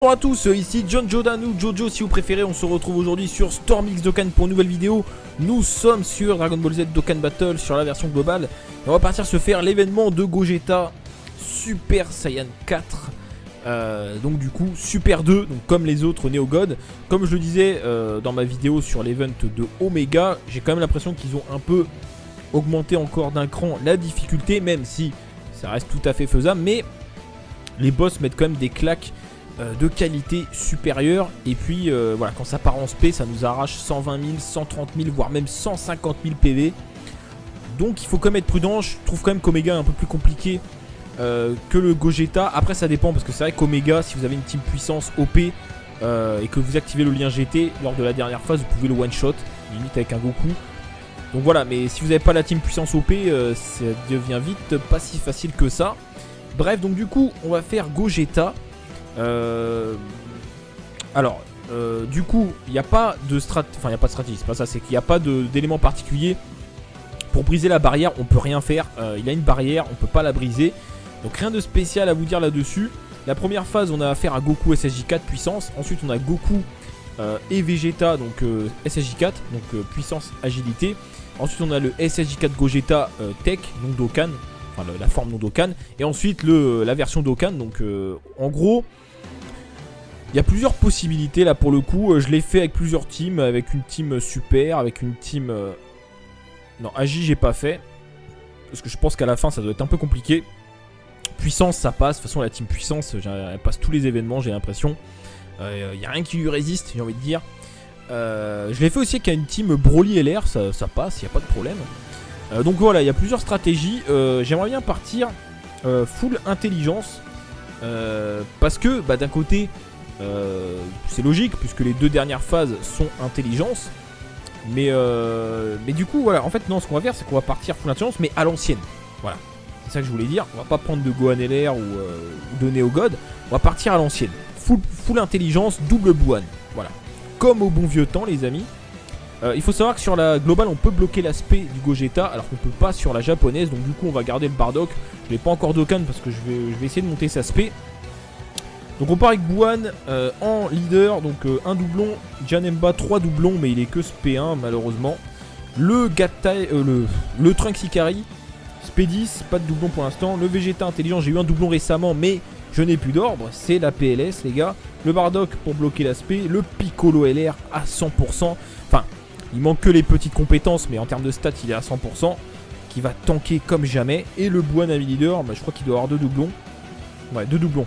Bonjour à tous, ici John Jordan ou Jojo si vous préférez. On se retrouve aujourd'hui sur Storm X Dokkan pour une nouvelle vidéo. Nous sommes sur Dragon Ball Z Dokkan Battle sur la version globale. Et on va partir se faire l'événement de Gogeta Super Saiyan 4. Donc du coup Super 2, donc comme les autres Neo God. Comme je le disais dans ma vidéo sur l'event de Omega, j'ai quand même l'impression qu'ils ont un peu augmenté encore d'un cran la difficulté, même si ça reste tout à fait faisable. Mais les boss mettent quand même des claques de qualité supérieure. Et puis voilà, quand ça part en SP, ça nous arrache 120 000, 130 000, voire même 150 000 PV. Donc il faut quand même être prudent. Je trouve quand même qu'Omega est un peu plus compliqué que le Gogeta. Après ça dépend, parce que c'est vrai qu'Omega, si vous avez une team puissance OP et que vous activez le lien GT lors de la dernière phase, vous pouvez le one shot limite avec un Goku. Donc voilà, mais si vous n'avez pas la team puissance OP, ça devient vite pas si facile que ça. Bref, donc du coup on va faire Gogeta. Du coup, il n'y a pas de stratégie, enfin il n'y a pas de stratégie, c'est pas ça, c'est qu'il n'y a pas d'élément particulier pour briser la barrière. On peut rien faire, il a une barrière, on peut pas la briser. Donc rien de spécial à vous dire là-dessus. La première phase, on a affaire à Goku SSJ4 puissance. Ensuite, on a Goku et Vegeta, donc SSJ4, donc puissance agilité. Ensuite, on a le SSJ4 Gogeta Tech, non Dokkan, enfin la forme non Dokkan. Et ensuite, la version Dokkan. Donc en gros, il y a plusieurs possibilités là pour le coup. Je l'ai fait avec plusieurs teams, avec une team super, avec une team... Non, Agi j'ai pas fait, parce que je pense qu'à la fin ça doit être un peu compliqué. Puissance ça passe, de toute façon la team puissance elle passe tous les événements, j'ai l'impression. Il n'y a rien qui lui résiste, j'ai envie de dire. Je l'ai fait aussi avec une team Broly LR, ça passe, il n'y a pas de problème. Donc voilà, il y a plusieurs stratégies. J'aimerais bien partir full intelligence, parce que d'un côté c'est logique puisque les deux dernières phases sont intelligence. Mais du coup voilà, en fait non, ce qu'on va faire c'est qu'on va partir full intelligence mais à l'ancienne. Voilà, c'est ça que je voulais dire. On va pas prendre de Gohan LR ou de Neo God. On va partir à l'ancienne, full intelligence, double Buan. Voilà, comme au bon vieux temps les amis. Il faut savoir que sur la globale on peut bloquer l'aspect du Gogeta alors qu'on peut pas sur la japonaise. Donc du coup on va garder le Bardock. Je l'ai pas encore Dokkan parce que je vais essayer de monter sa spé. Donc on part avec Buan en leader, donc un doublon, Janemba 3 doublons, mais il est que SP1 malheureusement. Le Gatai, le Trunks Ikari, SP10, pas de doublon pour l'instant. Le Vegeta intelligent, j'ai eu un doublon récemment, mais je n'ai plus d'ordre, c'est la PLS les gars. Le Bardock pour bloquer l'aspect, le Piccolo LR à 100%. Enfin, il manque que les petites compétences, mais en termes de stats il est à 100%, qui va tanker comme jamais. Et le Buan ami leader, je crois qu'il doit avoir deux doublons. Ouais, deux doublons.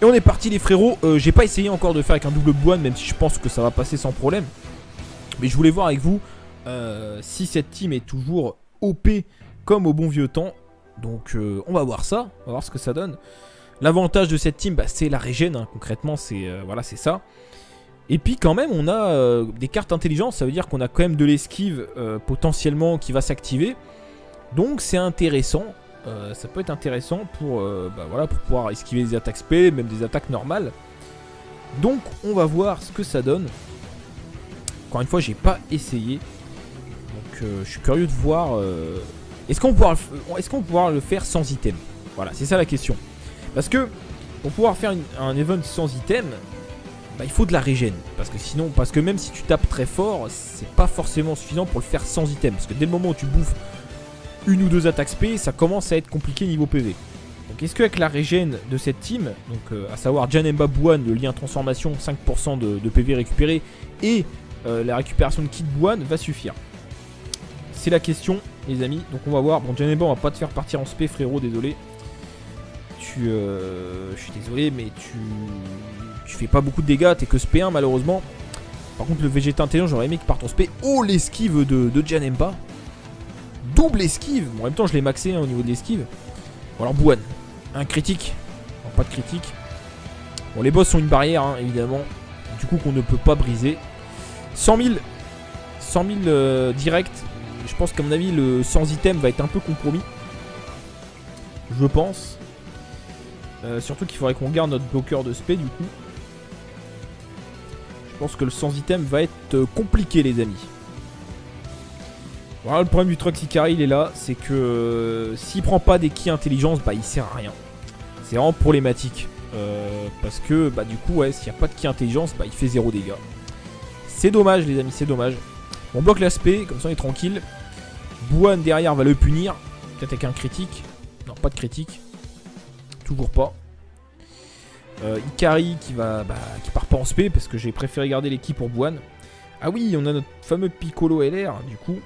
Et on est parti les frérots. J'ai pas essayé encore de faire avec un double Buan, même si je pense que ça va passer sans problème. Mais je voulais voir avec vous si cette team est toujours OP comme au bon vieux temps. Donc on va voir ça, on va voir ce que ça donne. L'avantage de cette team, c'est la régène, hein. Concrètement c'est voilà, c'est ça. Et puis quand même on a des cartes intelligentes, ça veut dire qu'on a quand même de l'esquive potentiellement qui va s'activer. Donc c'est intéressant. Ça peut être intéressant pour, voilà, pour pouvoir esquiver des attaques SP, même des attaques normales. Donc on va voir ce que ça donne. Encore une fois j'ai pas essayé. Donc je suis curieux de voir. Est-ce qu'on va pouvoir le faire sans item? Voilà, c'est ça la question. Parce que pour pouvoir faire un event sans item, il faut de la régène. Parce que même si tu tapes très fort, c'est pas forcément suffisant pour le faire sans item. Parce que dès le moment où tu bouffes une ou deux attaques SP, ça commence à être compliqué niveau PV. Donc est-ce qu'avec la régène de cette team, donc à savoir Janemba Buan, le lien transformation, 5% de PV récupéré, et la récupération de kit Buan va suffire? C'est la question les amis, donc on va voir. Bon, Janemba on va pas te faire partir en SP frérot, désolé. Je suis désolé mais tu fais pas beaucoup de dégâts, t'es que SP1 malheureusement. Par contre le Vegeta intelligent j'aurais aimé qu'il parte en SP. Oh l'esquive de Janemba. Double esquive, bon, en même temps je l'ai maxé au niveau de l'esquive. Bon alors Buan, un critique, non, pas de critique. Bon les boss sont une barrière hein, évidemment, du coup qu'on ne peut pas briser. 100 000 direct, je pense qu'à mon avis le sans item va être un peu compromis. Je pense. Surtout qu'il faudrait qu'on garde notre bloqueur de spé du coup. Je pense que le sans item va être compliqué les amis. Voilà, le problème du Trunks Ikari il est là, c'est que s'il prend pas des ki intelligence, il sert à rien. C'est vraiment problématique. Parce que bah, du coup, ouais, s'il n'y a pas de ki intelligence, bah, il fait 0 dégâts. C'est dommage, les amis, c'est dommage. On bloque l'aspect, comme ça on est tranquille. Buwan derrière va le punir. Peut-être avec un critique. Non, pas de critique. Toujours pas. Ikari qui part pas en spé parce que j'ai préféré garder l'équipe pour Buwan. Ah oui, on a notre fameux Piccolo LR. Du coup,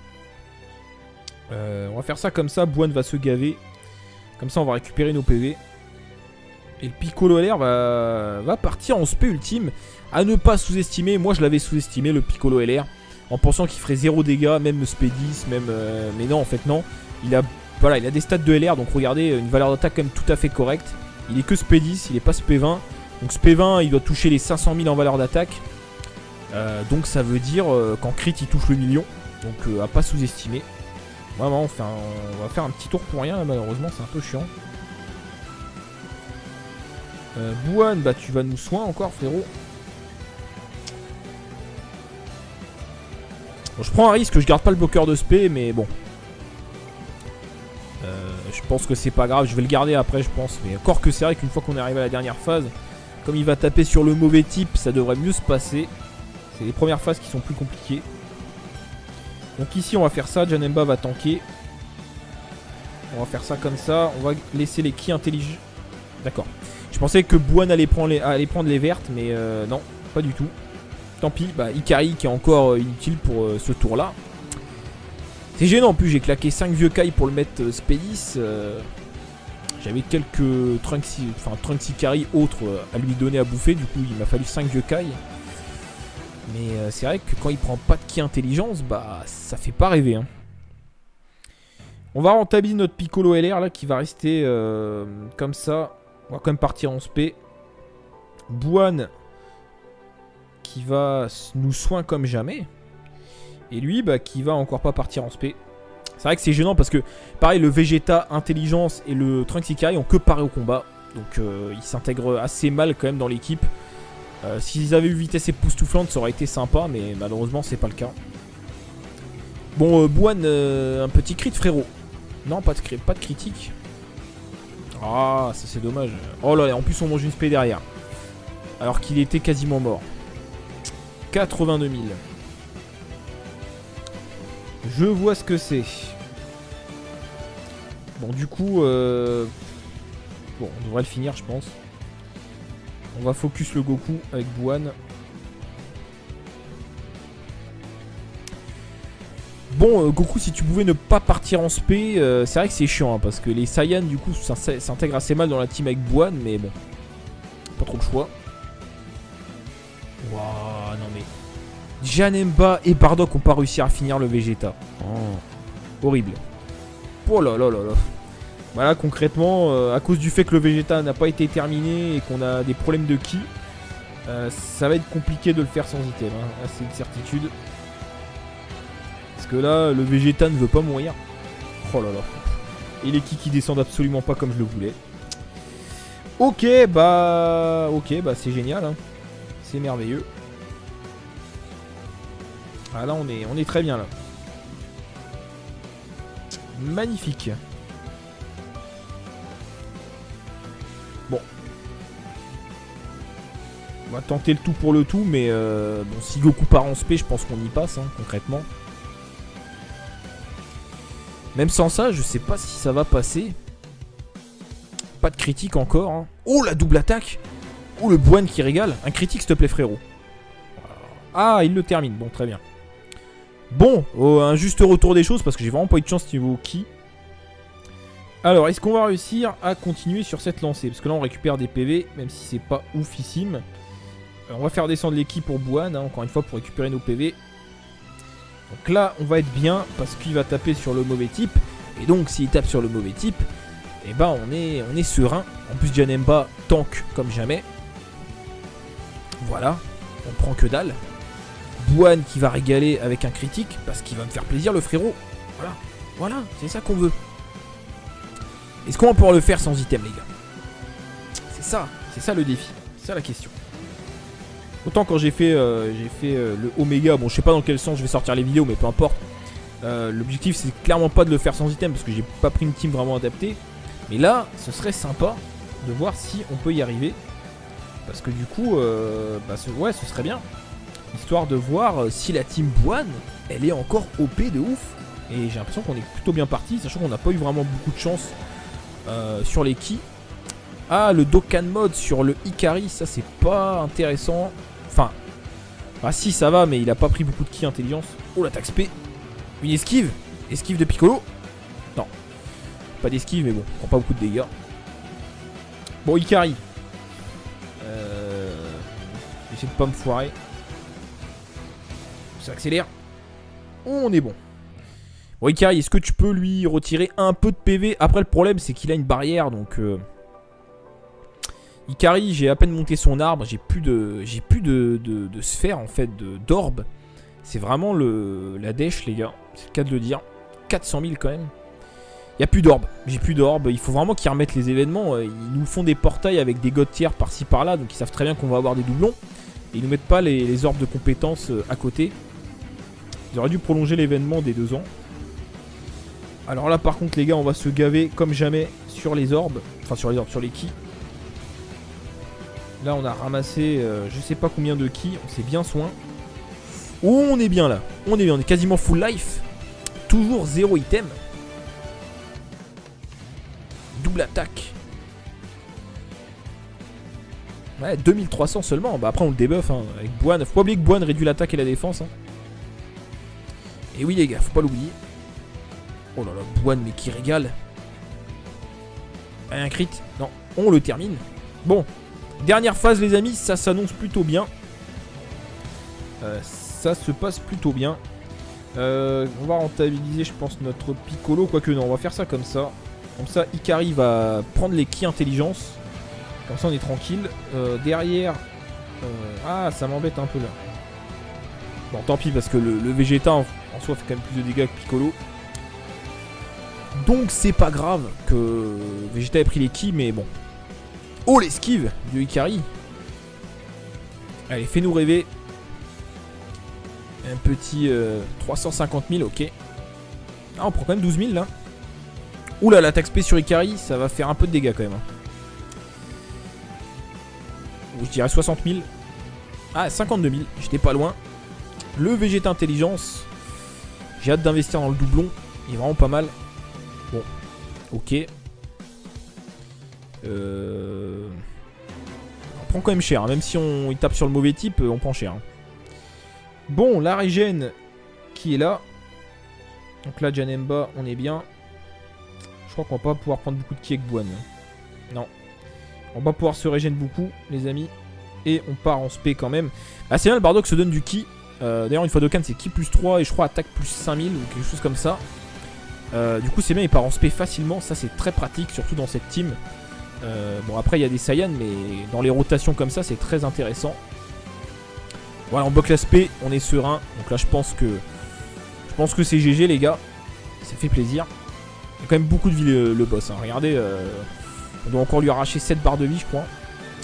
on va faire ça comme ça. Buwan va se gaver. Comme ça, on va récupérer nos PV. Et le Piccolo LR va partir en spé ultime. À ne pas sous-estimer. Moi, je l'avais sous-estimé, le Piccolo LR. En pensant qu'il ferait 0 dégâts, même spé 10, même... mais non, en fait, non. Il a des stats de LR. Donc, regardez, une valeur d'attaque quand même tout à fait correcte. Il est que spé 10, il est pas spé 20. Donc, spé 20, il doit toucher les 500 000 en valeur d'attaque. Donc, ça veut dire qu'en crit, il touche le million. Donc, à pas sous-estimer. Vraiment, on va faire un petit tour pour rien, là, malheureusement, c'est un peu chiant. Buwan, bah tu vas nous soin encore, frérot. Bon, je prends un risque, je garde pas le bloqueur de spé, mais bon. Je pense que c'est pas grave, je vais le garder après, je pense. Mais encore que c'est vrai qu'une fois qu'on est arrivé à la dernière phase, comme il va taper sur le mauvais type, ça devrait mieux se passer. C'est les premières phases qui sont plus compliquées. Donc ici, on va faire ça, Janemba va tanker. On va faire ça comme ça, on va laisser les ki intelligents. D'accord. Je pensais que Buwan allait prendre les vertes, mais non, pas du tout. Tant pis, bah, Ikari qui est encore inutile pour ce tour-là. C'est gênant, en plus j'ai claqué 5 vieux Kai pour le mettre Spédis. J'avais quelques Trunks Ikari autres à lui donner à bouffer, du coup il m'a fallu 5 vieux Kai. Mais c'est vrai que quand il prend pas de ki intelligence, bah ça fait pas rêver. Hein. On va rentabiliser notre Piccolo LR là qui va rester comme ça. On va quand même partir en spé. Buwan qui va nous soin comme jamais. Et lui bah, qui va encore pas partir en spé. C'est vrai que c'est gênant parce que pareil le Vegeta Intelligence et le Trunks Ikari ont que paré au combat. Donc ils s'intègrent assez mal quand même dans l'équipe. S'ils avaient eu vitesse époustouflante ça aurait été sympa. Mais malheureusement c'est pas le cas. Bon Buwan un petit crit frérot. Non pas de critique. Ah, ça c'est dommage. Oh là là, en plus on mange une spé derrière. Alors qu'il était quasiment mort. 82 000. Je vois ce que c'est. Bon, du coup... Bon, on devrait le finir, je pense. On va focus le Goku avec Buwan. Bon, Goku, si tu pouvais ne pas partir en spé, c'est vrai que c'est chiant, hein, parce que les Saiyans, du coup, s'intègrent assez mal dans la team avec Buwan, mais bon. Pas trop le choix. Waouh, non mais... Janemba et Bardock ont pas réussi à finir le Vegeta. Oh, horrible. Oh là là là là. Voilà, concrètement, à cause du fait que le Vegeta n'a pas été terminé et qu'on a des problèmes de ki, ça va être compliqué de le faire sans item, hein. C'est une certitude. Parce que là, le Vegeta ne veut pas mourir. Oh là là. Et les ki qui descendent absolument pas comme je le voulais. Ok, bah c'est génial, hein. C'est merveilleux. Ah là, on est très bien là. Magnifique. Bon. On va tenter le tout pour le tout, mais bon, si Goku part en spé, je pense qu'on y passe, hein, concrètement. Même sans ça, je sais pas si ça va passer. Pas de critique encore. Hein. Oh, la double attaque. Oh, le Buwan qui régale. Un critique, s'il te plaît, frérot. Ah, il le termine. Bon, très bien. Bon, un juste retour des choses parce que j'ai vraiment pas eu de chance niveau ki. Alors, est-ce qu'on va réussir à continuer sur cette lancée? Parce que là, on récupère des PV, même si c'est pas oufissime. On va faire descendre les ki pour Buwan, hein, encore une fois, pour récupérer nos PV. Donc là, on va être bien parce qu'il va taper sur le mauvais type. Et donc, s'il tape sur le mauvais type, eh ben, on est serein. En plus, Janemba tank comme jamais. Voilà, on prend que dalle. Buwan qui va régaler avec un critique parce qu'il va me faire plaisir, le frérot. Voilà, voilà, c'est ça qu'on veut. Est-ce qu'on va pouvoir le faire sans item, les gars? C'est ça le défi. C'est ça la question. Autant quand j'ai fait le Omega, bon je sais pas dans quel sens je vais sortir les vidéos mais peu importe. L'objectif c'est clairement pas de le faire sans item parce que j'ai pas pris une team vraiment adaptée. Mais là ce serait sympa de voir si on peut y arriver. Parce que du coup, ouais, ce serait bien. Histoire de voir si la team Buan, elle est encore OP de ouf. Et j'ai l'impression qu'on est plutôt bien parti, sachant qu'on n'a pas eu vraiment beaucoup de chance sur les ki. Ah, le Dokkan mode sur le Ikari, ça c'est pas intéressant. Enfin, si ça va, mais il a pas pris beaucoup de ki intelligence. Oh, l'attaque spé. Une esquive. Esquive de Piccolo. Non, pas d'esquive, mais bon, on prend pas beaucoup de dégâts. Bon, Ikari. J'essaie de pas me foirer. Ça accélère. Oh, on est bon. Bon, Ikari, est-ce que tu peux lui retirer un peu de PV? Après, le problème, c'est qu'il a une barrière, donc... Ikari, j'ai à peine monté son arbre. J'ai plus de sphère, en fait, d'orbe. C'est vraiment la dèche, les gars. C'est le cas de le dire. 400 000, quand même. Il n'y a plus d'orbe. J'ai plus d'orbe. Il faut vraiment qu'ils remettent les événements. Ils nous font des portails avec des god tiers par-ci, par-là. Donc, ils savent très bien qu'on va avoir des doublons. Et ils nous mettent pas les orbes de compétences à côté. Ils auraient dû prolonger l'événement des 2 ans. Alors là par contre les gars, on va se gaver comme jamais sur les orbes. Enfin sur les orbes, sur les ki. Là on a ramassé je sais pas combien de ki. On s'est bien soin. Oh, on est bien là. On est bien, on est quasiment full life. Toujours 0 item. Double attaque. Ouais, 2300 seulement. Bah après on le debuff hein, avec Buan. Faut pas oublier que Buan réduit l'attaque et la défense hein. Et oui les gars, faut pas l'oublier. Oh là là, Buan mais qui régale. Un crit. Non, on le termine. Bon, dernière phase les amis, ça s'annonce plutôt bien. Ça se passe plutôt bien. On va rentabiliser je pense notre Piccolo. Quoique non, on va faire ça comme ça. Comme ça Ikari va prendre les ki intelligence. Comme ça on est tranquille. Derrière... ah ça m'embête un peu là. Bon tant pis parce que le Vegeta en soi fait quand même plus de dégâts que Piccolo. Donc c'est pas grave que Vegeta ait pris les ki, mais bon. Oh l'esquive de Ikari. Allez, fais-nous rêver. Un petit 350 000, ok. Ah, on prend quand même 12 000 là. Oula, l'attaque spé sur Ikari, ça va faire un peu de dégâts quand même. Ou je dirais 60 000. Ah, 52 000, j'étais pas loin. Le Vegeta intelligence. J'ai hâte d'investir dans le doublon. Il est vraiment pas mal. Bon, ok. On prend quand même cher, hein. Même si il tape sur le mauvais type, on prend cher. Hein. Bon, la régène qui est là. Donc là, Janemba, on est bien. Je crois qu'on va pas pouvoir prendre beaucoup de ki avec Buan. Non. On va pouvoir se régène beaucoup, les amis. Et on part en spé quand même. Ah, c'est bien, le Bardock se donne du ki. D'ailleurs, une fois Dokkan, c'est ki plus 3 et je crois attaque plus 5000 ou quelque chose comme ça. Du coup, c'est bien, il part en spé facilement. Ça, c'est très pratique, surtout dans cette team. Bon, après, il y a des Saiyans, mais dans les rotations comme ça, c'est très intéressant. Voilà, on bloque la spé, on est serein. Donc là, je pense que c'est GG, les gars. Ça fait plaisir. Il y a quand même beaucoup de vie, le boss. Hein. Regardez, on doit encore lui arracher 7 barres de vie, je crois.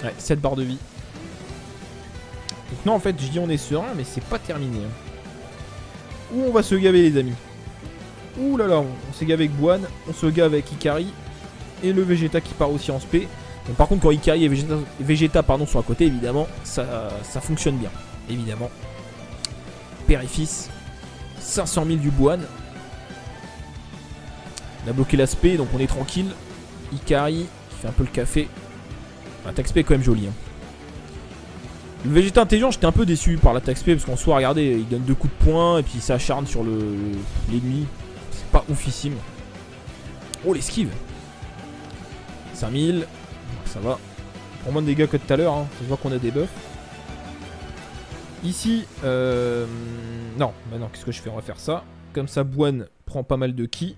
Ouais, 7 barres de vie. Donc non, en fait, je dis on est serein, mais c'est pas terminé. Hein. Où on va se gaver, les amis. Ouh là là, on s'est gavé avec Buan, on se gave avec Ikari. Et le Vegeta qui part aussi en spé. Donc par contre, quand Ikari et Vegeta sont à côté, évidemment, ça fonctionne bien. Évidemment. Père et fils. 500 000 du Buan. On a bloqué l'aspect, donc on est tranquille. Ikari qui fait un peu le café. L'attaque spé est quand même jolie. Hein. Le Vegeta intelligent, j'étais un peu déçu par l'attaque spé parce qu'en soi, regardez, il donne 2 coups de poing et puis il s'acharne sur l'ennemi. C'est pas oufissime. Oh, l'esquive. 5000. Ça va. On prend moins de dégâts que tout à l'heure. Hein. Ça se voit qu'on a des buffs. Ici, non, maintenant qu'est-ce que je fais? On va faire ça. Comme ça, Buan prend pas mal de ki.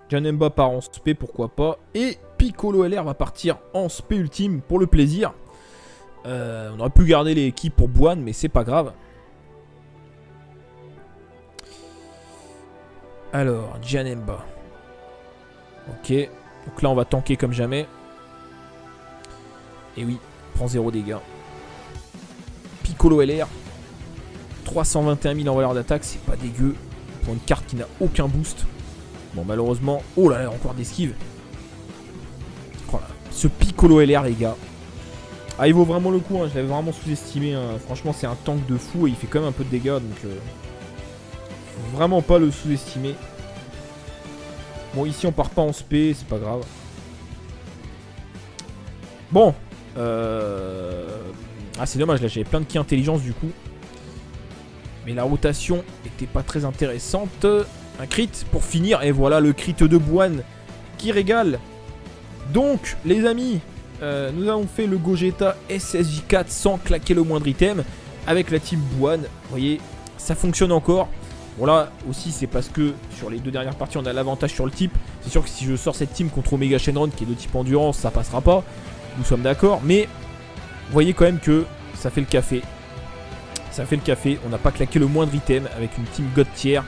Janemba part en spé, pourquoi pas. Et Piccolo LR va partir en spé ultime pour le plaisir. On aurait pu garder les ki pour Buan, mais c'est pas grave. Alors, Janemba. Ok. Donc là, on va tanker comme jamais. Et oui, prend 0 dégâts. Piccolo LR. 321 000 en valeur d'attaque, c'est pas dégueu. Pour une carte qui n'a aucun boost. Bon, malheureusement. Oh là là, encore d'esquive. Oh là, ce Piccolo LR, les gars. Ah, il vaut vraiment le coup, hein. Je l'avais vraiment sous-estimé, hein. Franchement, c'est un tank de fou et il fait quand même un peu de dégâts, donc faut vraiment pas le sous-estimer. Bon, ici on part pas en spé, c'est pas grave. Bon, ah, c'est dommage, là j'avais plein de ki intelligence du coup. Mais la rotation était pas très intéressante. Un crit pour finir, et voilà le crit de Bwan qui régale. Donc, les amis, nous avons fait le Gogeta SSJ4 sans claquer le moindre item avec la team Bwan. Vous voyez, ça fonctionne encore. Bon, là aussi, c'est parce que sur les deux dernières parties, on a l'avantage sur le type. C'est sûr que si je sors cette team contre Omega Shenron qui est de type endurance, ça passera pas. Nous sommes d'accord. Mais vous voyez quand même que ça fait le café. Ça fait le café. On n'a pas claqué le moindre item avec une team God tier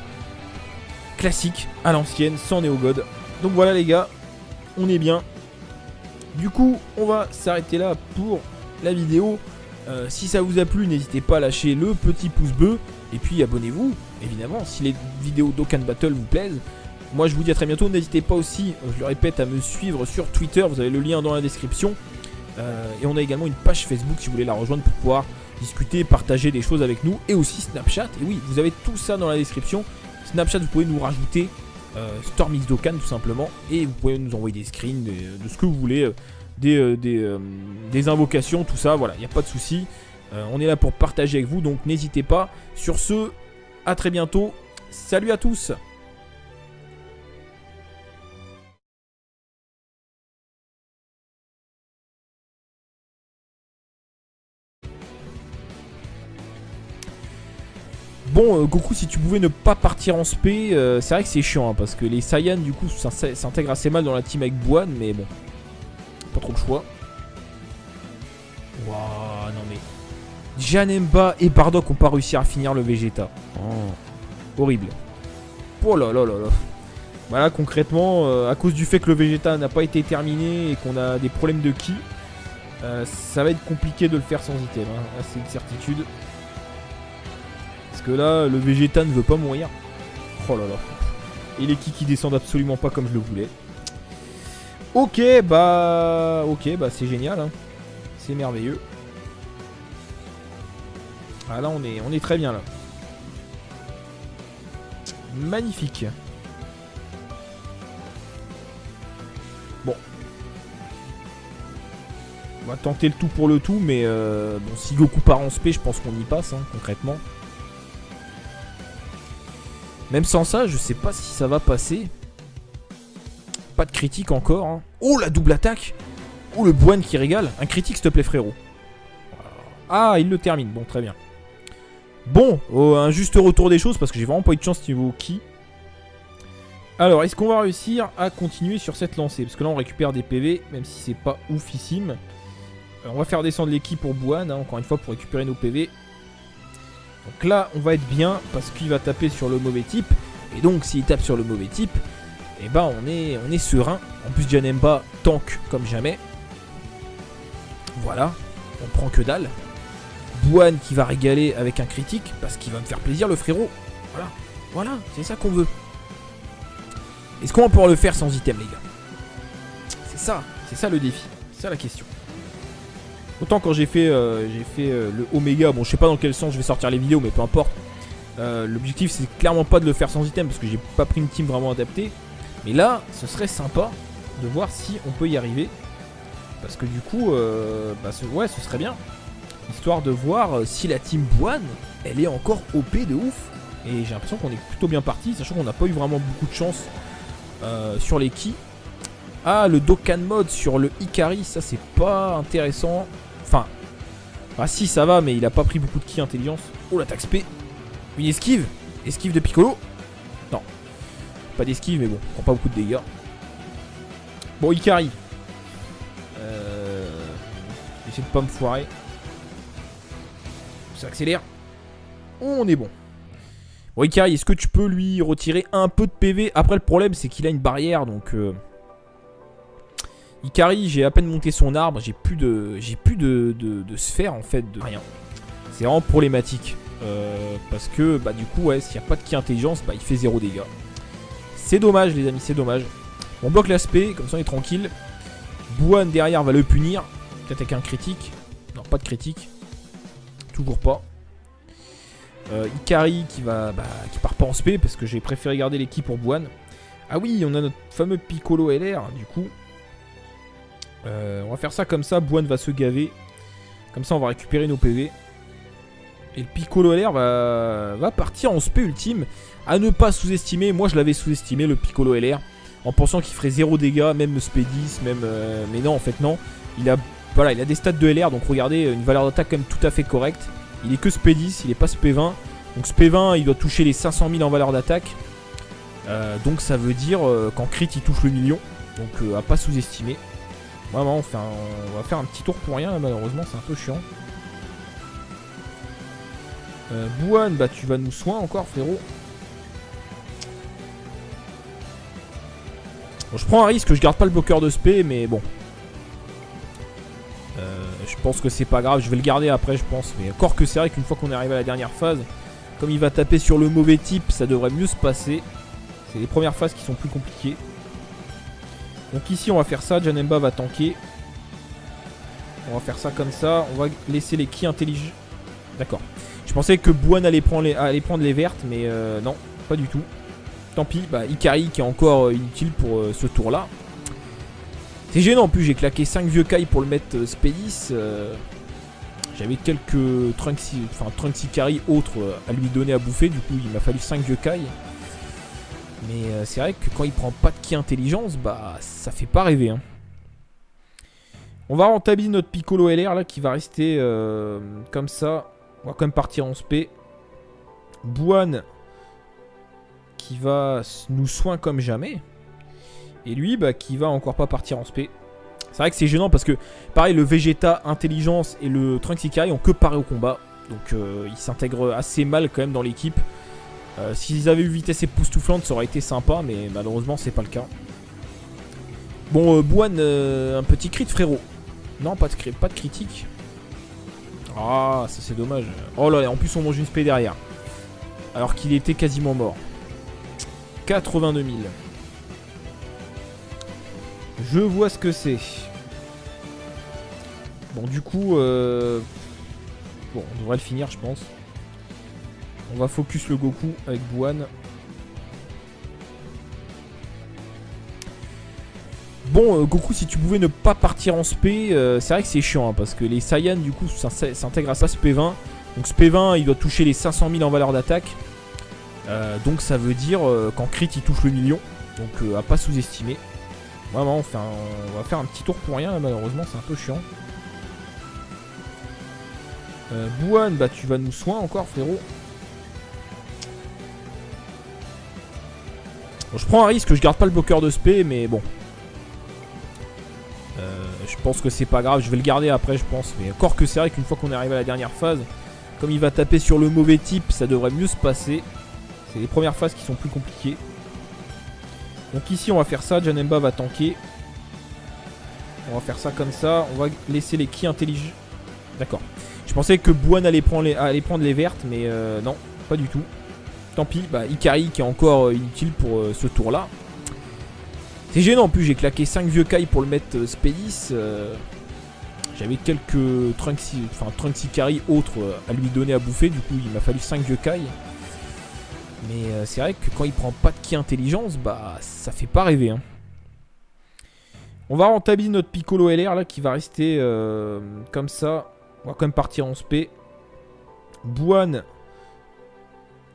classique à l'ancienne sans Neo God. Donc voilà, les gars, on est bien. Du coup, on va s'arrêter là pour la vidéo. Si ça vous a plu, n'hésitez pas à lâcher le petit pouce bleu. Et puis abonnez-vous, évidemment, si les vidéos d'Okkan Battle vous plaisent. Moi, je vous dis à très bientôt. N'hésitez pas aussi, je le répète, à me suivre sur Twitter. Vous avez le lien dans la description. Et on a également une page Facebook si vous voulez la rejoindre pour pouvoir discuter, partager des choses avec nous. Et aussi Snapchat. Et oui, vous avez tout ça dans la description. Snapchat, vous pouvez nous rajouter StormX d'Okkan tout simplement. Et vous pouvez nous envoyer des screens de ce que vous voulez. Des invocations, tout ça. Voilà, il n'y a pas de souci. On est là pour partager avec vous. Donc n'hésitez pas. Sur ce, à très bientôt. Salut à tous. Bon, Goku, si tu pouvais ne pas partir en spé, c'est vrai que c'est chiant, hein, parce que les Saiyans, du coup, s'intègrent assez mal dans la team avec Bwan, mais bon, pas trop le choix. Waouh, non mais... Janemba et Bardock n'ont pas réussi à finir le Vegeta. Oh, horrible. Oh là là là là. Voilà, concrètement, à cause du fait que le Vegeta n'a pas été terminé et qu'on a des problèmes de ki, ça va être compliqué de le faire sans item, hein. Là, c'est une certitude. Parce que là, le Vegeta ne veut pas mourir. Oh là là. Et les ki qui descendent absolument pas comme je le voulais. Ok, bah c'est génial, hein. C'est merveilleux. Ah là, on est très bien là. Magnifique. Bon. On va tenter le tout pour le tout, mais bon, si Goku part en spé, je pense qu'on y passe, hein, concrètement. Même sans ça, je sais pas si ça va passer. Pas de critique encore, hein. Oh, la double attaque. Oh, le Bwan qui régale. Un critique, s'il te plaît, frérot. Ah, il le termine. Bon, très bien. Bon, un juste retour des choses parce que j'ai vraiment pas eu de chance niveau ki. Alors, est-ce qu'on va réussir à continuer sur cette lancée? Parce que là, on récupère des PV, même si c'est pas oufissime. On va faire descendre les ki pour Bwan, hein, encore une fois, pour récupérer nos PV. Donc là, on va être bien parce qu'il va taper sur le mauvais type. Et donc, s'il tape sur le mauvais type, eh ben, on est serein. En plus, Janemba tank comme jamais. Voilà, on prend que dalle. Bwan qui va régaler avec un critique parce qu'il va me faire plaisir, le frérot. Voilà, voilà, c'est ça qu'on veut. Est-ce qu'on va pouvoir le faire sans item, les gars? C'est ça le défi. C'est ça la question. Autant quand j'ai fait le Omega, bon je sais pas dans quel sens je vais sortir les vidéos mais peu importe. L'objectif c'est clairement pas de le faire sans item parce que j'ai pas pris une team vraiment adaptée. Mais là ce serait sympa de voir si on peut y arriver. Parce que du coup, ouais ce serait bien. Histoire de voir si la team Bwan elle est encore OP de ouf. Et j'ai l'impression qu'on est plutôt bien parti, sachant qu'on n'a pas eu vraiment beaucoup de chance sur les ki. Ah, le Dokkan mode sur le Ikari, ça c'est pas intéressant. Enfin, ah si ça va, mais il a pas pris beaucoup de ki intelligence. Oh, l'attaque spé. Une esquive. Esquive de Piccolo. Non, pas d'esquive, mais bon, prend pas beaucoup de dégâts. Bon, Ikari. J'essaie de pas me foirer. Ça accélère. On est bon. Bon, Ikari, est-ce que tu peux lui retirer un peu de PV? Après, le problème, c'est qu'il a une barrière, donc... Ikari, j'ai à peine monté son arbre, j'ai plus de sphère en fait, de rien. C'est vraiment problématique. Parce que bah du coup ouais, s'il n'y a pas de ki intelligence, bah il fait 0 dégâts. C'est dommage les amis, c'est dommage. On bloque l'aspect, comme ça on est tranquille. Bwan derrière va le punir, peut-être avec un critique. pas de critique. Toujours pas. Ikari qui part pas en spé parce que j'ai préféré garder l'équipe pour Buan. Ah oui, on a notre fameux Piccolo LR du coup. On va faire ça comme ça, Buan va se gaver. Comme ça on va récupérer nos PV. Et le Piccolo LR va partir en spé ultime. À ne pas sous-estimer, moi je l'avais sous-estimé le Piccolo LR. En pensant qu'il ferait 0 dégâts, même spé 10, même... mais non en fait non. Il a des stats de LR, donc regardez, une valeur d'attaque quand même tout à fait correcte. Il est que spé 10, il est pas spé 20. Donc spé 20 il doit toucher les 500 000 en valeur d'attaque. Donc ça veut dire qu'en crit il touche le million. Donc à pas sous-estimer. Vraiment on va faire un petit tour pour rien là, malheureusement c'est un peu chiant. Buan, bah tu vas nous soin encore frérot. Bon, je prends un risque, je garde pas le bloqueur de spé mais bon. Je pense que c'est pas grave, je vais le garder après je pense. Mais encore que c'est vrai qu'une fois qu'on est arrivé à la dernière phase, comme il va taper sur le mauvais type, ça devrait mieux se passer. C'est les premières phases qui sont plus compliquées. Donc ici on va faire ça, Janemba va tanker. On va faire ça comme ça, on va laisser les ki intelligents. D'accord. Je pensais que Buan allait prendre les vertes, mais non, pas du tout. Tant pis, bah Ikari qui est encore inutile pour ce tour là. C'est gênant en plus, j'ai claqué 5 vieux Kai pour le mettre Spédis. J'avais quelques Trunks Ikari autres à lui donner à bouffer, du coup il m'a fallu 5 vieux Kai. Mais c'est vrai que quand il prend pas de ki intelligence, bah ça fait pas rêver. Hein. On va rentabiliser notre Piccolo LR là qui va rester comme ça. On va quand même partir en spé. Buan qui va nous soin comme jamais. Et lui bah, qui va encore pas partir en spé. C'est vrai que c'est gênant parce que pareil le Vegeta Intelligence et le Trunks Ikari ont que paré au combat. Donc ils s'intègrent assez mal quand même dans l'équipe. S'ils avaient eu vitesse époustouflante ça aurait été sympa mais malheureusement c'est pas le cas. Bon Buan un petit crit frérot. Non pas de critique. Ah ça c'est dommage. Oh là en plus on mange une spé derrière. Alors qu'il était quasiment mort. 82 000. Je vois ce que c'est. Bon du coup bon on devrait le finir je pense. On va focus le Goku avec Buan. Bon Goku si tu pouvais ne pas partir en spé, c'est vrai que c'est chiant hein, parce que les Saiyans du coup s'intègrent à ça spé 20. Donc spé 20 il doit toucher les 500 000 en valeur d'attaque. Donc ça veut dire qu'en crit il touche le million. Donc à pas sous-estimer. Vraiment on va faire un petit tour pour rien là, malheureusement c'est un peu chiant. Buan bah tu vas nous soin encore frérot. Bon, je prends un risque, je garde pas le bloqueur de spé mais bon. Je pense que c'est pas grave, je vais le garder après je pense. Mais encore que c'est vrai qu'une fois qu'on est arrivé à la dernière phase, comme il va taper sur le mauvais type, ça devrait mieux se passer. C'est les premières phases qui sont plus compliquées. Donc ici on va faire ça, Janemba va tanker. On va faire ça comme ça, on va laisser les ki intelligents. D'accord. Je pensais que Buan allait prendre les vertes, mais non, pas du tout. Tant pis, bah Ikari qui est encore inutile pour ce tour là. C'est gênant en plus, j'ai claqué 5 vieux Kai pour le mettre Spédis. J'avais quelques Trunks Ikari autres à lui donner à bouffer, du coup il m'a fallu 5 vieux Kai. Mais c'est vrai que quand il prend pas de ki intelligence, bah ça fait pas rêver. Hein. On va rentabiliser notre Piccolo LR là qui va rester comme ça. On va quand même partir en spé. Buan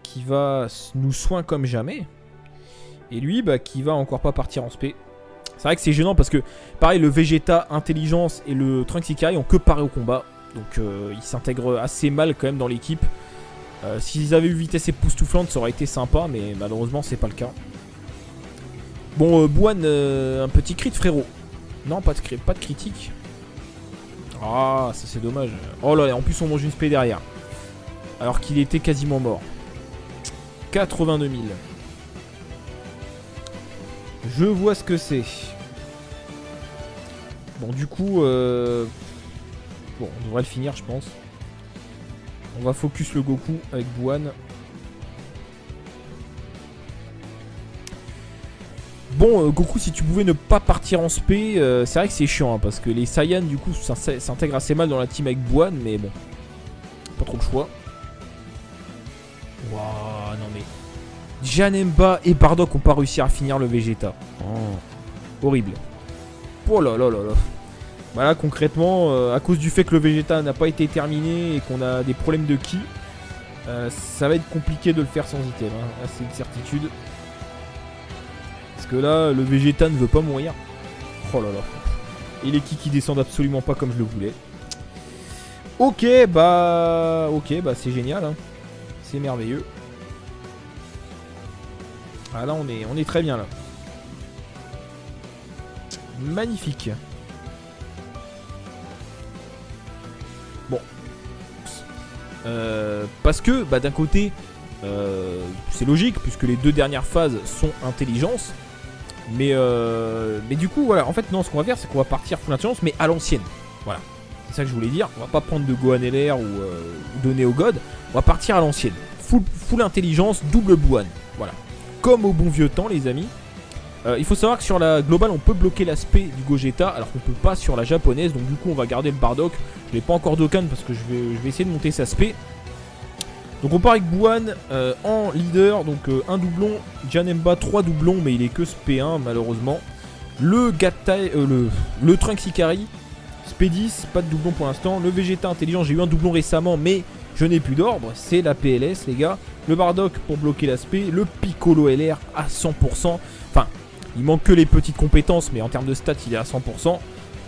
qui va nous soin comme jamais. Et lui bah qui va encore pas partir en spé. C'est vrai que c'est gênant parce que pareil le Vegeta Intelligence et le Trunks Ikari ont que paré au combat. Donc ils s'intègrent assez mal quand même dans l'équipe. S'ils avaient eu vitesse époustouflante ça aurait été sympa mais malheureusement c'est pas le cas. Bon Buan un petit crit frérot. Non pas de critique. Ah ça c'est dommage. Oh là en plus on mange une spé derrière. Alors qu'il était quasiment mort. 82 000. Je vois ce que c'est. Bon du coup bon on devrait le finir je pense. On va focus le Goku avec Buan. Bon bon, Goku, si tu pouvais ne pas partir en spé, c'est vrai que c'est chiant, hein, parce que les Saiyans, du coup, s'intègrent assez mal dans la team avec Buan, mais bon, pas trop le choix. Waouh, non mais... Janemba et Bardock ont pas réussi à finir le Vegeta. Oh, horrible. Oh là là là là. Bah là, concrètement, à cause du fait que le Vegeta n'a pas été terminé et qu'on a des problèmes de ki, ça va être compliqué de le faire sans item, hein. Là, c'est une certitude. Parce que là, le Vegeta ne veut pas mourir. Oh là là. Et les ki qui descendent absolument pas comme je le voulais. Ok, bah c'est génial, hein. C'est merveilleux. Ah là, on est très bien là. Magnifique. Bon. Parce que, bah, d'un côté, c'est logique, puisque les 2 dernières phases sont intelligence. Mais du coup, voilà. En fait, non, ce qu'on va faire, c'est qu'on va partir full intelligence, mais à l'ancienne. Voilà. C'est ça que je voulais dire. On va pas prendre de Gohan LR ou de Neo God. On va partir à l'ancienne. Full intelligence, double Buan. Voilà. Comme au bon vieux temps, les amis. Il faut savoir que sur la globale, on peut bloquer l'aspect du Gogeta, alors qu'on peut pas sur la japonaise. Donc du coup, on va garder le Bardock. Je n'ai pas encore d'Okan parce que je vais essayer de monter sa spé. Donc on part avec Buan en leader. Donc un doublon, Janemba 3 doublons, mais il est que spé 1 malheureusement. Le Gatai, le Trunks Ikari, spé 10, pas de doublon pour l'instant. Le Vegeta intelligent, j'ai eu un doublon récemment, mais je n'ai plus d'ordre. C'est la PLS, les gars. Le Bardock pour bloquer l'aspect. Le Piccolo LR à 100%. Enfin, il manque que les petites compétences, mais en termes de stats, il est à 100%.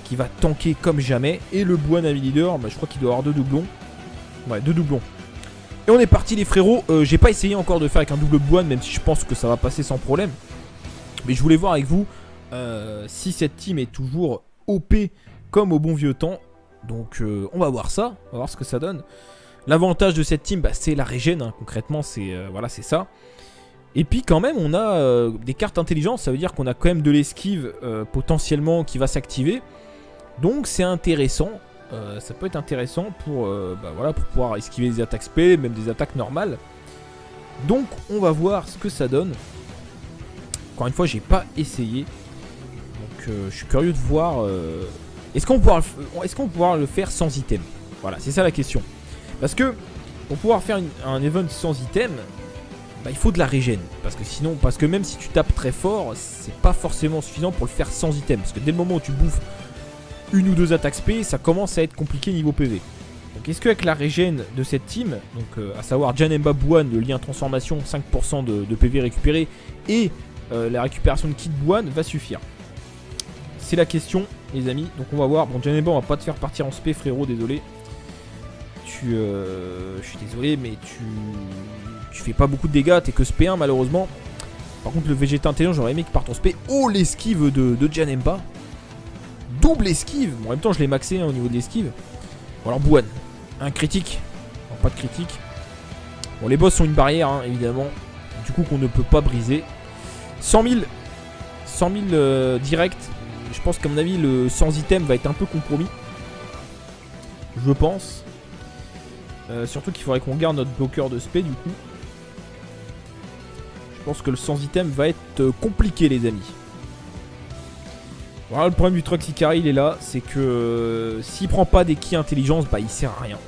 Qui va tanker comme jamais. Et le Buan à leader, bah, je crois qu'il doit avoir 2 doublons. Ouais, 2 doublons. Et on est parti, les frérots. J'ai pas essayé encore de faire avec un double Buan, même si je pense que ça va passer sans problème. Mais je voulais voir avec vous si cette team est toujours OP comme au bon vieux temps. Donc on va voir ça. On va voir ce que ça donne. L'avantage de cette team, bah, c'est la régène, hein. Concrètement, c'est voilà, c'est ça. Et puis quand même, on a des cartes intelligentes. Ça veut dire qu'on a quand même de l'esquive potentiellement qui va s'activer. Donc c'est intéressant. Ça peut être intéressant pour, bah, voilà, pour pouvoir esquiver des attaques spé, même des attaques normales. Donc on va voir ce que ça donne. Encore une fois, j'ai pas essayé. Donc je suis curieux de voir. Est-ce qu'on va pouvoir le faire sans item? Voilà, c'est ça la question. Parce que pour pouvoir faire un event sans item, bah, il faut de la régène. Parce que même si tu tapes très fort, c'est pas forcément suffisant pour le faire sans item. Parce que dès le moment où tu bouffes 1 ou 2 attaques spé, ça commence à être compliqué niveau PV. Donc est-ce qu'avec la régène de cette team, donc à savoir Janemba Buan, le lien transformation, 5% de PV récupéré, et la récupération de kit Buan va suffire? C'est la question, les amis. Donc on va voir. Bon, Janemba, on va pas te faire partir en spé, frérot, désolé. Je suis désolé, mais tu fais pas beaucoup de dégâts, t'es que spé 1 malheureusement. Par contre, le Vegeta intelligent, j'aurais aimé qu'il parte en spé. Oh, l'esquive de Janemba. Double esquive. Bon, en même temps, je l'ai maxé, hein, au niveau de l'esquive. Bon, alors Buan, un critique. Non, pas de critique. Bon, les boss sont une barrière, hein, évidemment. Du coup, qu'on ne peut pas briser. 100 000 direct. Je pense qu'à mon avis, le sans item va être un peu compromis. Je pense. Surtout qu'il faudrait qu'on garde notre bloqueur de spé, du coup. Je pense que le sans item va être compliqué, les amis. Voilà, le problème du Trunks Ikari, il est là. C'est que s'il prend pas des ki intelligence, bah il sert à rien.